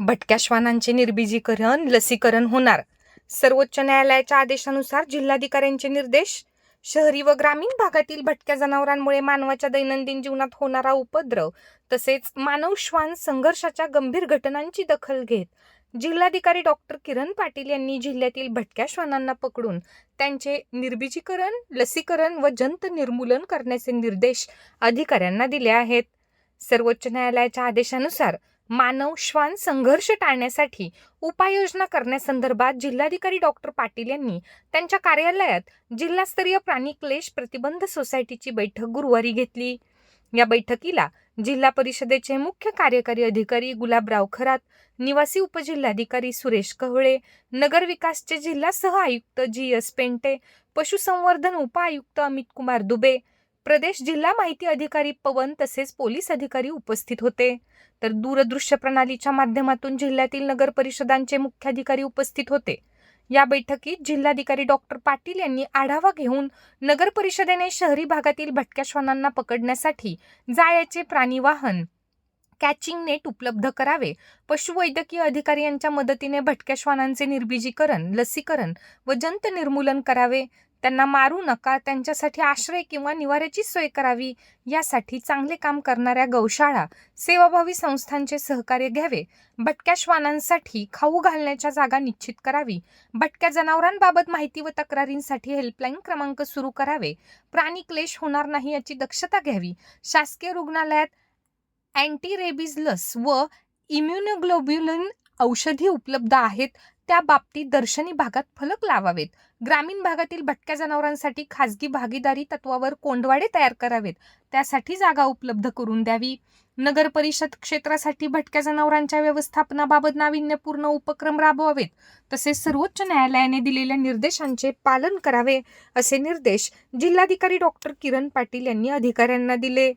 भटक्या श्वानांचे निर्बीजीकरण, लसीकरण होणार. सर्वोच्च न्यायालयाच्या आदेशानुसार जिल्हाधिकाऱ्यांचे निर्देश. शहरी व ग्रामीण भागातील भटक्या जनावरांमुळे मानवाच्या दैनंदिन जीवनात होणारा उपद्रव तसेच मानव श्वान संघर्षाच्या गंभीर घटनांची दखल घेत जिल्हाधिकारी डॉक्टर किरण पाटील यांनी जिल्ह्यातील भटक्या श्वानांना पकडून त्यांचे निर्बीजीकरण, लसीकरण व जंत निर्मूलन करण्याचे निर्देश अधिकाऱ्यांना दिले आहेत. सर्वोच्च न्यायालयाच्या आदेशानुसार मानव श्वान संघर्ष टाळण्यासाठी उपाययोजना करण्यासंदर्भात जिल्हाधिकारी डॉक्टर पाटील यांनी त्यांच्या कार्यालयात जिल्हास्तरीय प्राणी क्लेश प्रतिबंध सोसायटीची बैठक गुरुवारी घेतली. या बैठकीला जिल्हा परिषदेचे मुख्य कार्यकारी अधिकारी गुलाबराव खरात, निवासी उपजिल्हाधिकारी सुरेश कवळे, नगर विकासचे जिल्हा सह आयुक्त GS पेंटे, पशुसंवर्धन उपआयुक्त अमित कुमार दुबे, प्रदेश जिल्हा माहिती अधिकारी पवन तसेच पोलीस अधिकारी उपस्थित होते. तर दूरदृश्य प्रणालीच्या माध्यमातून जिल्ह्यातील नगर परिषदांचे मुख्याधिकारी उपस्थित होते. या बैठकीत जिल्हाधिकारी डॉक्टर पाटील यांनी आढावा घेऊन नगर परिषदेने शहरी भागातील भटक्या श्वानांना पकडण्यासाठी जाळ्याचे प्राणी वाहन, कॅचिंग नेट उपलब्ध करावे, पशुवैद्यकीय अधिकारी यांच्या मदतीने भटक्या श्वानांचे निर्बीजीकरण, लसीकरण व जंत निर्मूलन करावे, त्यांना मारू नका, त्यांच्यासाठी आश्रय किंवा निवाऱ्याची सोय करावी, यासाठी चांगले काम करणाऱ्या गौशाळा, सेवाभावी संस्थांचे सहकार्य घ्यावे, भटक्या श्वानांसाठी खाऊ घालण्याच्या जागा निश्चित करावी, भटक्या जनावरांबाबत माहिती व तक्रारींसाठी हेल्पलाईन क्रमांक सुरू करावे, प्राणी क्लेश होणार नाही याची दक्षता घ्यावी, शासकीय रुग्णालयात अँटी रेबीज लस व इम्युनोग्लोब्युलिन औषधी उपलब्ध आहेत त्या बाबतीत दर्शनी भागात फलक लावावेत, ग्रामीण भागातील भटक्या जनावरांसाठी खाजगी भागीदारी तत्वावर कोंडवाडे तयार करावेत, त्यासाठी जागा उपलब्ध करून द्यावी, नगर परिषद क्षेत्रासाठी भटक्या जनावरांच्या व्यवस्थापनाबाबत नाविन्यपूर्ण उपक्रम राबवावेत, तसेच सर्वोच्च न्यायालयाने दिलेल्या निर्देशांचे पालन करावे, असे निर्देश जिल्हाधिकारी डॉक्टर किरण पाटील यांनी अधिकाऱ्यांना दिले.